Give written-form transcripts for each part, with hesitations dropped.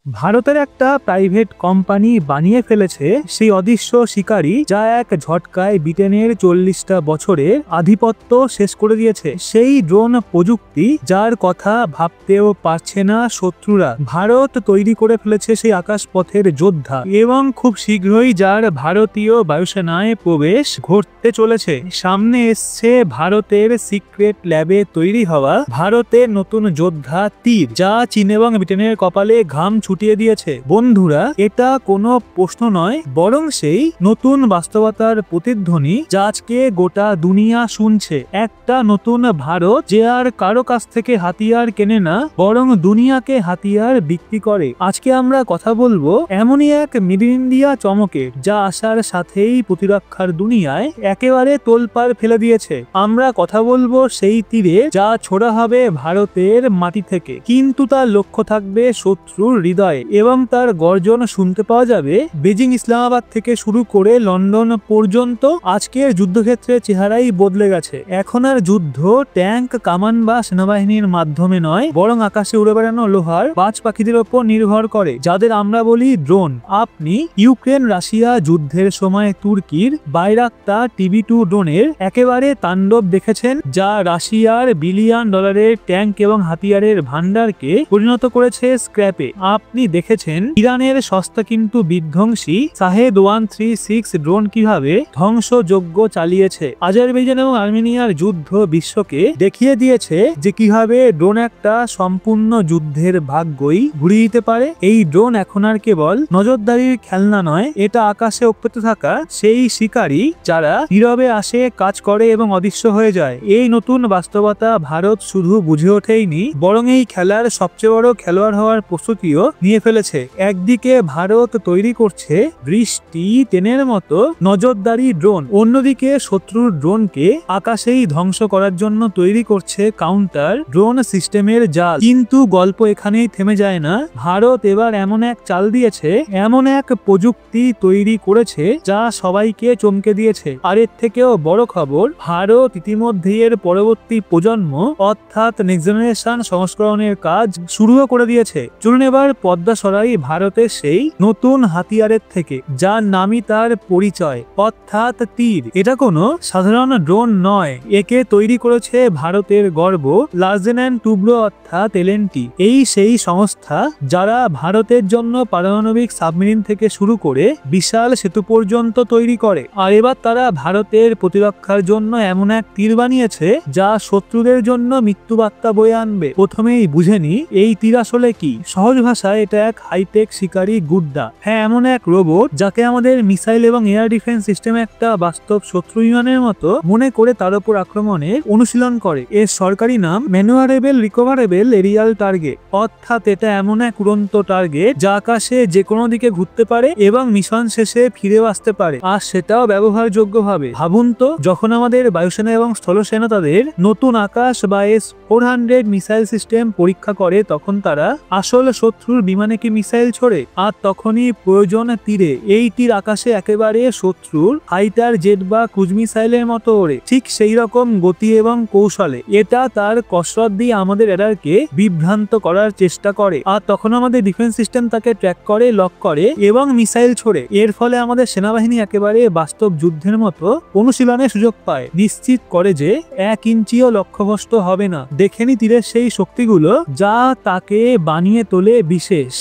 ভারতের একটা private company বানিয়ে ফেলেছে সেই অদৃশ্য শিকারী, যা এক ঝটকায় ব্রিটেনের 40টা বছরের আধিপত্য শেষ করে দিয়েছে। সেই ড্রোন প্রযুক্তি, যার কথা ভাবতেও পারছে না শত্রুরা। ভারত তৈরি করে ফেলেছে সেই আকাশপথের যোদ্ধা, এবং খুব শীঘ্রই যার ভারতীয় বায়ুসেনায় প্রবেশ ঘটতে চলেছে। সামনে এসছে ভারতের সিক্রেট ল্যাবে তৈরি হওয়া ভারতের নতুন যোদ্ধা তীর, যা চীন এবং ব্রিটেনের কপালে ঘাম ছুটিয়ে দিয়েছে। বন্ধুরা, এটা কোনো প্রশ্ন নয়, বরং সেই নতুন বাস্তবতার প্রতিধ্বনি যা আজকে গোটা দুনিয়া শুনছে। একটা নতুন ভারত, যে আর কারো কাছ থেকে হাতিয়ার কেনে না, বরং দুনিয়াকে হাতিয়ার বিক্রি করে। আজকে আমরা কথা বলবো এমনই এক মিড ইন্ডিয়া চমকের, যা আসার সাথেই প্রতিরক্ষার দুনিয়ায় একেবারে তোলপাড় ফেলে দিয়েছে। আমরা কথা বলবো সেই তীরে, যা ছোড়া হবে ভারতের মাটি থেকে, কিন্তু তার লক্ষ্য থাকবে শত্রুর হৃদয়ে, এবং তার গর্জন শুনতে পাওয়া যাবে বেজিং, ইসলামাবাদ থেকে শুরু করে লন্ডন পর্যন্ত। আজকের যুদ্ধক্ষেত্রের চেহারাই বদলে গেছে। এখন আর যুদ্ধ ট্যাঙ্ক, কামান বা সেনাবাহিনীর মাধ্যমে নয়, বরং আকাশে উড়ে বেড়ানো লোহার বাজ পাখিদের ওপর নির্ভর করে, যাদের আমরা বলি ড্রোন। আপনি ইউক্রেন রাশিয়া যুদ্ধের সময় তুর্কির বাইরাক্তার TB2 ড্রোনের একেবারে তাণ্ডব দেখেছেন, যা রাশিয়ার বিলিয়ন ডলারের ট্যাঙ্ক এবং হাতিয়ারের ভান্ডারকে পরিণত করেছে স্ক্র্যাপে। আপনি দেখেছেন ইরানের সস্তা কিন্তু বিধ্বংসী শাহেদ 136 ড্রোন কিভাবে ধ্বংসযজ্ঞ চালিয়েছে। আজারবাইজান এবং আর্মেনিয়ার যুদ্ধ বিশ্বকে দেখিয়ে দিয়েছে যে কিভাবে ড্রোন একটা সম্পূর্ণ যুদ্ধের ভাগ্যই ঘুরিয়ে দিতে পারে। এই ড্রোন এখন আর কেবল নজরদারির খেলনা নয়, এটা আকাশে অক্ষত থাকা সেই শিকারী, যারা নীরবে আসে, কাজ করে এবং অদৃশ্য হয়ে যায়। এই নতুন বাস্তবতা ভারত শুধু বুঝে ওঠেইনি, বরং এই খেলার সবচেয়ে বড় খেলোয়াড় হওয়ার প্রস্তুতিও নিয়ে ফেলেছে। একদিকে ভারত তৈরি করছে বৃষ্টি ট্রেনের মতো নজরদারি ড্রোন, অন্যদিকে শত্রুর ড্রোনকে আকাশেই ধ্বংস করার জন্য তৈরি করছে কাউন্টার ড্রোন সিস্টেমের জাল। কিন্তু গল্প এখানেই থেমে যায় না। ভারত এবার এমন এক চাল দিয়েছে, এমন এক প্রযুক্তি তৈরি করেছে, যা সবাইকে চমকে দিয়েছে। আর এর থেকেও বড় খবর, ভারত ইতিমধ্যে এর পরবর্তী প্রজন্ম অর্থাৎ নেক্সট জেনারেশন সংস্করণের কাজ শুরুও করে দিয়েছে। চলুন এবার পদ্মা সরাই ভারতের সেই নতুন হাতিয়ারের থেকে, যার নামই তার পরিচয়, অর্থাৎ তীর। এটা কোনো সাধারণ ড্রোন নয়, একে তৈরি করেছে ভারতের গর্ব লার্জেন টুব্রো অর্থাৎ LNT। এই সেই সংস্থা যারা ভারতের জন্য পারমাণবিক সাবমেরিন থেকে শুরু করে বিশাল সেতু পর্যন্ত তৈরি করে। আর এবার তারা ভারতের প্রতিরক্ষার জন্য এমন এক তীর বানিয়েছে, যা শত্রুদের জন্য মৃত্যুবার্তা বয়ে আনবে। প্রথমেই বুঝে নি এই তীর আসলে কি। সহজ ভাষায় এটা এক হাইটেক শিকারী গুড্ডা। হ্যাঁ, এমন এক রোবট যাকে আমাদের মিসাইল এবং এয়ার ডিফেন্স সিস্টেম একটা বাস্তব শত্রু বিমানের মতো মনে করে তার উপর আক্রমণের অনুশীলন করে। এর সরকারি নাম ম্যানুভারেবল রিকভারেবল এরিয়াল টার্গেট, অর্থাৎ এটা এমন এক উড়ন্ত টার্গেট যা আকাশে যে কোনো দিকে ঘুরতে পারে এবং মিশন শেষে ফিরেও আসতে পারে, আর সেটাও ব্যবহারযোগ্য ভাবে। ভাবুন তো, যখন আমাদের বায়ুসেনা এবং স্থলসেনা তাদের নতুন আকাশ বা S-400 মিসাইল সিস্টেম পরীক্ষা করে, তখন তারা আসল শত্রুর বিমানে কি মিসাইল ছোড়ে, আর তখনই প্রয়োজন তীরে। এই তীর আকাশে একেবারে শত্রুর ফাইটার জেট বা ক্রুজ মিসাইলের মতো ওড়ে, ঠিক সেই রকম গতি এবং কৌশলে। এটা তার কসরত দিয়ে আমাদের রাডারকে বিভ্রান্ত করার চেষ্টা করে, আর তখন আমাদের ডিফেন্স সিস্টেম তাকে ট্র্যাক করে, লক করে এবং মিসাইল ছোড়ে। এর ফলে আমাদের সেনাবাহিনী একেবারে বাস্তব যুদ্ধের মতো অনুশীলনের সুযোগ পায়, নিশ্চিত করে যে 1 ইঞ্চিও লক্ষ্যভ্রষ্ট হবে না। দেখেনি তীরের সেই শক্তিগুলো, যা তাকে বানিয়ে তোলে বিশেষ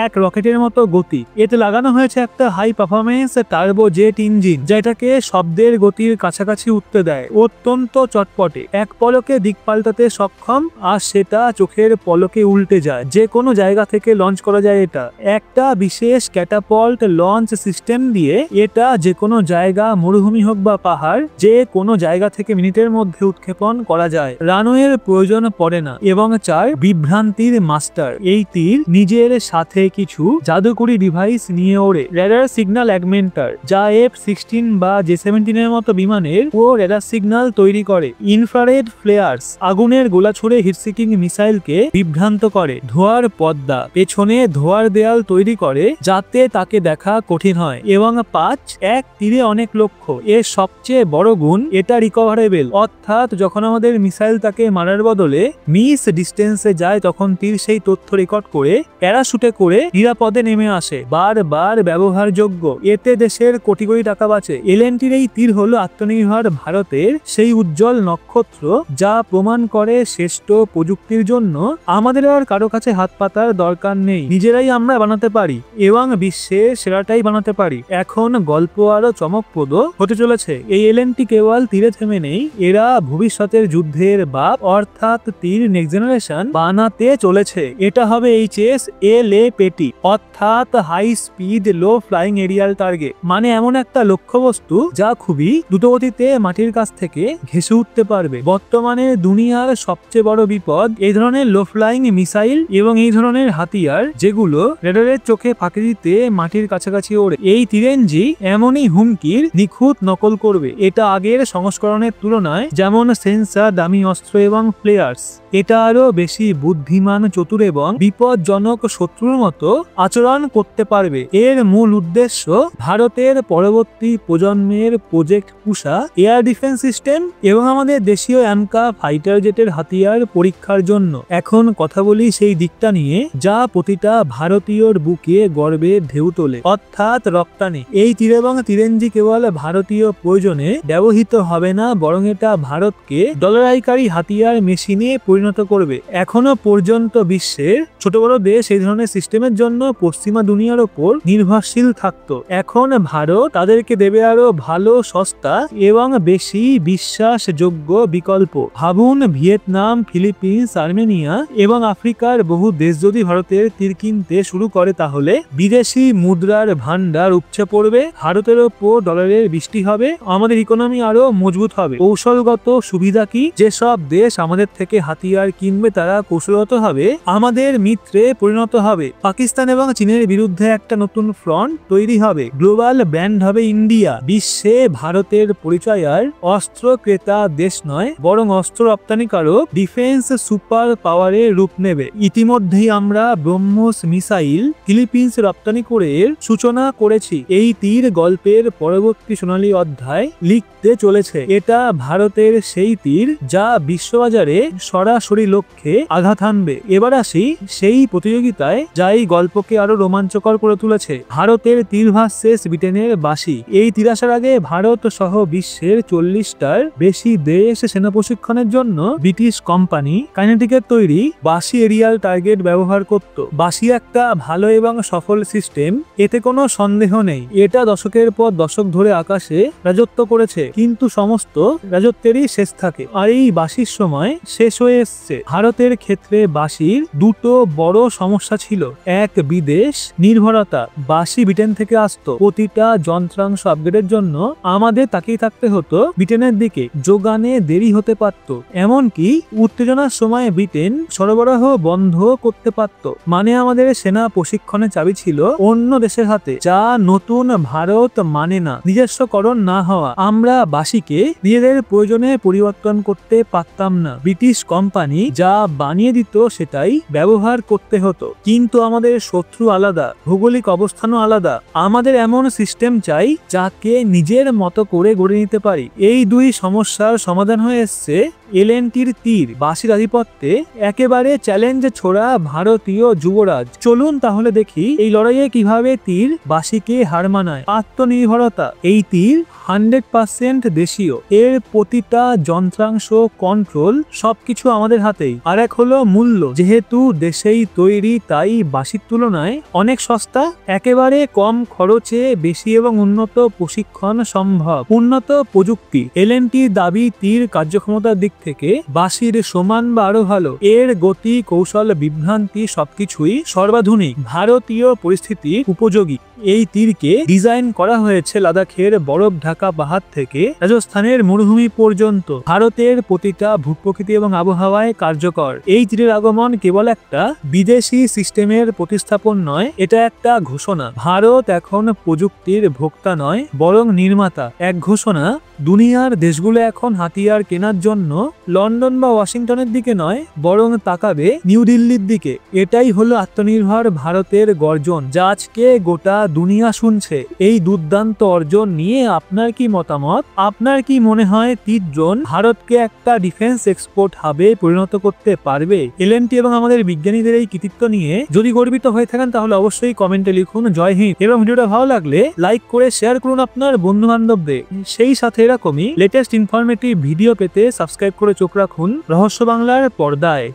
এক রকেটের মতো গতি। এতে লাগানো হয়েছে একটা high performance turbo jet engine, যা এটাকে শব্দের গতির কাছাকাছি উঠতে দেয়। অত্যন্ত চটপটে, এক পলকে দিক পাল্টাতে সক্ষম, আর সেটা চোখের পলকে উল্টে যায়। যে কোনো জায়গা থেকে লঞ্চ করা যায় এটা। একটা বিশেষ ক্যাটাপল্ট লঞ্চ সিস্টেম দিয়ে এটা যে কোনো জায়গা, মরুভূমি হোক বা পাহাড়, যে কোনো জায়গা থেকে মিনিটের মধ্যে উৎক্ষেপণ করা যায়। রানওয়ের প্রয়োজন পড়ে না। এবং 4, বিভ্রান্তির মাস্টার। এই তীর নিজের সাথে কিছু জাদুকরি ডিভাইস নিয়ে ওড়ে। রেডার সিগন্যাল অ্যাগমেন্টার, যা F-16 বা J-17 এর মতো বিমানের ও রেডার সিগন্যাল তৈরি করে। ইনফ্রারেড ফ্লেয়ার্স, আগুনের গোলা ছুড়ে হিটসিকিং মিসাইলকে বিভ্রান্ত করে। ধোঁয়ার পর্দা, পেছনে ধোঁয়ার দেয়াল তৈরি করে যাতে তাকে দেখা কঠিন হয়। এবং 5, এক তীরে অনেক লক্ষ্য। এর সবচেয়ে বড় গুণ, এটা রিকভারেবল, অর্থাৎ যখন আমাদের মিসাইল তাকে মারার বদলে মিস ডিস্টেন্সে যায়, তখন তীর সেই তথ্য রেকর্ড করে প্যারাশুটে করে নিরাপদে নেমে আসে, বারবার ব্যবহারযোগ্য। এতে দেশের কোটি কোটি টাকা বাঁচে। এলএনটির এই তীর হলো আত্মনির্ভর ভারতের সেই উজ্জ্বল নক্ষত্র যা প্রমাণ করে শ্রেষ্ঠ প্রযুক্তির জন্য আমাদের আর কারো কাছে হাত পাতার দরকার নেই, নিজেরাই আমরা বানাতে পারি এবং বিশ্বের সেরাটাই বানাতে পারি। এখন গল্প আরো চমকপ্রদ হতে চলেছে। এই এলএনটি কেবল তীরে থেমে নেই, এরা ভবিষ্যতের যুদ্ধের বাপ অর্থাৎ তীর নেক্সট জেনারেশন বানাতে চলেছে। এটা হবে HSLAPT অর্থাৎ high speed low flying aerial target, মানে এমন একটা লক্ষ্যবস্তু যা খুবই দ্রুতগতিতে মাটির কাছ থেকে ঘেঁষে উঠতে পারবে। বর্তমানে দুনিয়ার সবচেয়ে বড় বিপদ এই ধরনের লো ফ্লাইং মিসাইল এবং এই ধরনের হাতিয়ার যেগুলো রেডারের চোখে ফাঁকি দিতে মাটির কাছাকাছি ওড়ে। এই তীরেনজি এমনই হুমকির নিখুঁত নকল করবে। এটা আগের সংস্করণের তুলনায় যেমন সেন্সার, দামি অস্ত্র এবং প্লেয়ার্স, এটা আরো বেশি বুদ্ধিমান, চতুর এবং বিপজ্জনক শত্রুর মতো আচরণ করতে পারবে। এর মূল উদ্দেশ্য ভারতের পরবর্তী প্রজন্মের প্রজেক্ট পুষা এয়ার ডিফেন্স সিস্টেম এবং আমাদের দেশীয় অ্যামকা ফাইটার জেটের হাতিয়ার পরীক্ষার জন্য। এখন কথা বলি সেই দিকটা নিয়ে যা প্রতিটা ভারতীয়র বুকে গর্বের ঢেউ তোলে, অর্থাৎ রপ্তানি। এই তীর এবং তীরেনজি কেবল ভারতীয় প্রয়োজনে ব্যবহৃত হবে না, বরং এটা ভারতকে ডলারাইকারী হাতিয়ার মেশিনে পরিণত করবে। এখনো পর্যন্ত বিশ্বের ছোট বড় দেশ এই ধরনের সিস্টেমের জন্য পশ্চিমা দুনিয়ার ওপর নির্ভরশীল থাকতো। এখন ভারত তাদেরকে দেবে আরো ভালো, সস্তা এবং বেশি বিশ্বাসযোগ্য বিকল্প। ভাবুন, ভিয়েতনাম, ফিলিপিন্স, আর্মেনিয়া এবং আফ্রিকার বহু দেশ যদি ভারতের তীর কিনতে শুরু করে তাহলে বিদেশি মুদ্রার ভান্ডার উপচে পড়বে, ভারতের ওপর ডলারের বৃষ্টি হবে, আমাদের ইকোনমি আরো মজবুত হবে। কৌশলগত সুবিধা কি? যেসব দেশ আমাদের থেকে হাতিয়ার কিনবে তারা কৌশলগতভাবে আমাদের মিত্রে পরিণত হবে। পাকিস্তান এবং চীনের বিরুদ্ধে একটা নতুন ফ্রন্ট তৈরি হবে। গ্লোবাল ব্র্যান্ড হবে ইন্ডিয়া। বিশ্বে ভারতের পরিচয় আর অস্ত্র ক্রেতা দেশ নয়, বরং অস্ত্র রপ্তানিকারক ডিফেন্স সুপার পাওয়ারের রূপ নেবে। ইতিমধ্যেই আমরা ব্রহ্মোস মিসাইল ফিলিপিন্স রপ্তানি করে এর সূচনা করেছি। এই তীর গল্পের পরবর্তী সোনালী অধ্যায় লিখতে চলেছে। এটা ভারতের সেই তীর যা বিশ্ববাজারে সরাসরি লক্ষ্যে আঘাত হানবে। এবার আসি সেই প্রতিযোগিতায় যা এই গল্পকে আরো রোমাঞ্চকর করে তুলেছে। ভারতের তীর ভার্সেস ব্রিটেনের বাঁশি। এই তীর আসার আগে ভারত সহ বিশ্বের 40টার বেশি দেশ সেনা প্রশিক্ষণের জন্য ব্রিটিশ কোম্পানি কাইনেটিকের তৈরি বাঁশি এরিয়াল টার্গেট ব্যবহার করত। বাঁশি একটা ভালো এবং সফল সিস্টেম, এতে কোনো সন্দেহ নেই। এটা দশকের পর দশক ধরে আকাশে রাজত্ব করেছে, কিন্তু সমস্ত রাজত্বেরই শেষ থাকে, আর এই বাঁশির সময় শেষ হয়ে এসছে। ভারতের ক্ষেত্রে বাঁশির দুটো বড় সমস্যা ছিল। এক, বিদেশ নির্ভরতা। বাঁশি ব্রিটেন থেকে আসতো, প্রতিটা যন্ত্রাংশ আপগ্রেডের জন্য আমাদের তাকিয়ে থাকতে হতো ব্রিটেনের দিকে, যোগানে দেরি হতে পারত, এমনকি উত্তেজনার সময় ব্রিটেন সরবরাহ বন্ধ করতে পারত। মানে আমাদের সেনা প্রশিক্ষণের চাবি ছিল অন্য দেশের হাতে, যা নতুন ভারত মানে না নিজস্বকরণ না হওয়া। আমরা বাঁশিকে নিজেদের প্রয়োজনে পরিবর্তন করতে পারতাম না, ব্রিটিশ কোম্পানি যা বানিয়ে দিত সেটাই ব্যবহার করতে হতো। কিন্তু আমাদের শত্রু আলাদা, ভৌগোলিক অবস্থানও আলাদা। আমাদের এমন সিস্টেম চাই যাকে নিজের মতো করে গড়ে নিতে পারি। এই দুই সমস্যার সমাধান হয়ে এসছে এলএনটির তীর। বাঁশির আধিপত্যে একেবারে চ্যালেঞ্জ ছোড়া ভারতীয় যুবরাজ। চলুন তাহলে দেখি এই লড়াইয়ে কিভাবে তীর বাঁশিকে হার মানায়। আত্মনির্ভরতা। এই তীর 100% দেশীয়, এর প্রতিটা যন্ত্রাংশ, কন্ট্রোল সবকিছু আমাদের হাতেই। আর এক হলো মূল্য, যেহেতু দেশেই তৈরি তাই বাঁশির তুলনায় অনেক সস্তা, একেবারে কম খরচে বেশি এবং উন্নত প্রশিক্ষণ সম্ভব। উন্নত প্রযুক্তি। এলএনটির দাবি তীর কার্যক্ষমতার দিক থেকে বাঁশির সমান বা আরো ভালো। এর গতি, কৌশল, বিভ্রান্তি সবকিছুই সর্বাধুনিক, ভারতীয় পরিস্থিতির উপযোগী। এই তীরকে ডিজাইন করা হয়েছে লাদাখের বরফ ঢাকা পাহাড় থেকে রাজস্থানের মরুভূমি পর্যন্ত, ভারতের প্রতিটা ভূপ্রকৃতি এবং আবহাওয়ায় কার্যকর। এই তীরের আগমন কেবল একটা বিদেশি সিস্টেমের প্রতিস্থাপন নয়, এটা একটা ঘোষণা। ভারত এখন প্রযুক্তির ভোক্তা নয়, বরং নির্মাতা। এক ঘোষণা দুনিয়ার দেশগুলো এখন হাতিয়ার কেনার জন্য লন্ডন বা ওয়াশিংটনের দিকে নয়, বরং তাকাবে নিউ দিল্লির দিকে। এটাই হলো আত্মনির্ভর ভারতের গর্জন, যা আজকে গোটা দুনিয়া শুনছে। এই দুর্দান্ত অর্জন নিয়ে আপনার কি মতামত? আপনার কি মনে হয় তীর ড্রোন ভারতকে একটা ডিফেন্স এক্সপোর্ট হাবে পরিণত করতে পারবে? এলএনটি এবং আমাদের বিজ্ঞানীদের এই কৃতিত্ব নিয়ে যদি গর্বিত হয়ে থাকেন তাহলে অবশ্যই কমেন্টে লিখুন জয় হিন্দ, এবং ভিডিওটা ভালো লাগলে লাইক করে শেয়ার করুন আপনার বন্ধু বান্ধবদের। সেই সাথে এরকমই লেটেস্ট ইনফরমেটিভ ভিডিও পেতে সাবস্ক্রাইব করে চোখ রাখুন রহস্য বাংলার পর্দায়।